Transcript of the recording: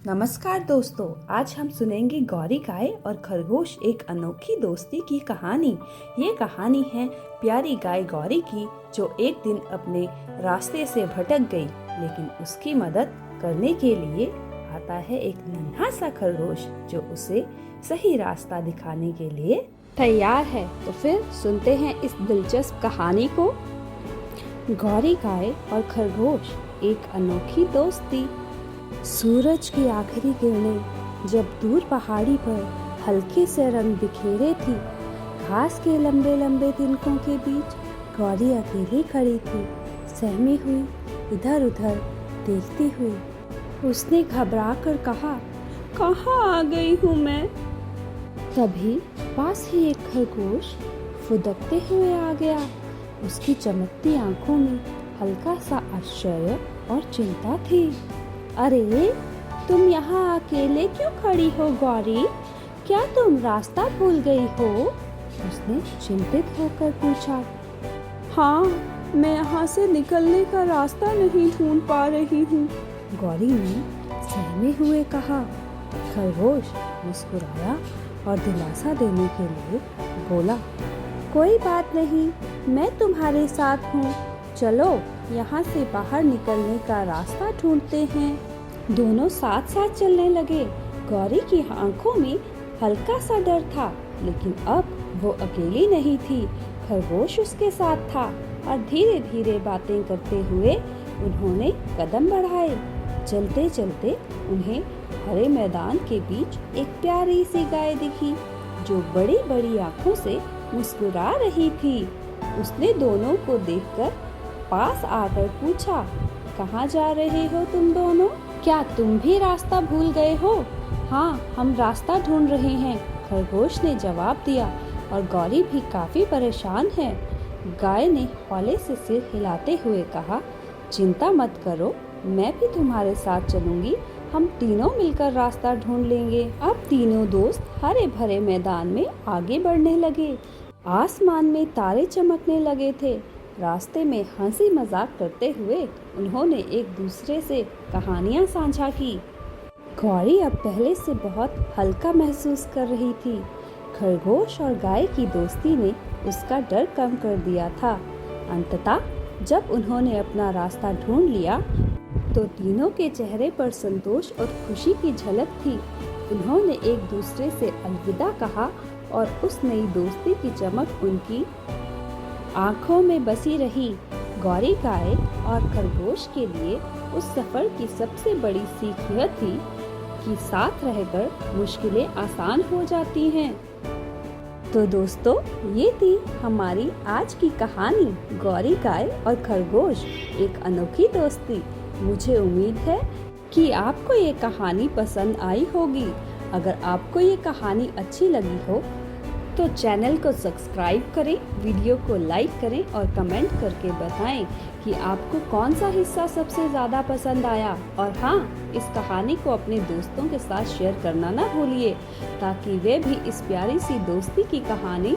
नमस्कार दोस्तों, आज हम सुनेंगे गौरी गाय और खरगोश एक अनोखी दोस्ती की कहानी। ये कहानी है प्यारी गाय गौरी की, जो एक दिन अपने रास्ते से भटक गई, लेकिन उसकी मदद करने के लिए आता है एक नन्हा सा खरगोश, जो उसे सही रास्ता दिखाने के लिए तैयार है। तो फिर सुनते हैं इस दिलचस्प कहानी को। गौरी गाय और खरगोश एक अनोखी दोस्ती। सूरज की आखिरी किरणें जब दूर पहाड़ी पर हल्के से रंग बिखेरे थी, घास के लंबे लंबे तिनकों के बीच गौरी अकेली खड़ी थी, सहमी हुई, इधर उधर देखती हुई। उसने घबरा कर कहा, कहाँ आ गई हूँ मैं? तभी पास ही एक खरगोश फुदकते हुए आ गया। उसकी चमकती आंखों में हल्का सा आश्चर्य और चिंता थी। अरे, तुम यहाँ अकेले क्यों खड़ी हो गौरी? क्या तुम रास्ता भूल गई हो? उसने चिंतित होकर पूछा। हाँ, मैं यहाँ से निकलने का रास्ता नहीं ढूंढ पा रही हूँ, गौरी ने सहमे हुए कहा। खरगोश मुस्कुराया और दिलासा देने के लिए बोला, कोई बात नहीं, मैं तुम्हारे साथ हूँ। चलो, यहाँ से बाहर निकलने का रास्ता ढूंढते हैं। दोनों साथ साथ चलने लगे। गौरी की आंखों में हल्का सा डर था, लेकिन अब वो अकेली नहीं थी, खरगोश उसके साथ था और धीरे धीरे बातें करते हुए उन्होंने कदम बढ़ाए। चलते चलते उन्हें हरे मैदान के बीच एक प्यारी सी गाय दिखी, जो बड़ी बड़ी आंखों से मुस्कुरा रही थी। उसने दोनों को देखकर पास आकर पूछा, कहाँ जा रहे हो तुम दोनों? क्या तुम भी रास्ता भूल गए हो? हाँ, हम रास्ता ढूंढ रहे हैं, खरगोश ने जवाब दिया। और गौरी भी काफी परेशान है। गाय ने हौले से सिर हिलाते हुए कहा, चिंता मत करो, मैं भी तुम्हारे साथ चलूंगी। हम तीनों मिलकर रास्ता ढूंढ लेंगे। अब तीनों दोस्त हरे भरे मैदान में आगे बढ़ने लगे। आसमान में तारे चमकने लगे थे। रास्ते में हंसी मजाक करते हुए उन्होंने एक दूसरे से कहानियां साझा की। गौरी अब पहले से बहुत हल्का महसूस कर रही थी। खरगोश और गाय की दोस्ती ने उसका डर कम कर दिया था। अंततः जब उन्होंने अपना रास्ता ढूंढ लिया, तो तीनों के चेहरे पर संतोष और खुशी की झलक थी। उन्होंने एक दूसरे से अलविदा कहा और उस नई दोस्ती की चमक उनकी आंखों में बसी रही। गौरी गाय और खरगोश के लिए उस सफर की सबसे बड़ी सीख यह थी कि साथ रहकर मुश्किलें आसान हो जाती हैं। तो दोस्तों, ये थी हमारी आज की कहानी, गौरी गाय और खरगोश एक अनोखी दोस्ती। मुझे उम्मीद है कि आपको ये कहानी पसंद आई होगी। अगर आपको ये कहानी अच्छी लगी हो तो चैनल को सब्सक्राइब करें, वीडियो को लाइक करें और कमेंट करके बताएं कि आपको कौन सा हिस्सा सबसे ज़्यादा पसंद आया। और हाँ, इस कहानी को अपने दोस्तों के साथ शेयर करना ना भूलिए, ताकि वे भी इस प्यारी सी दोस्ती की कहानी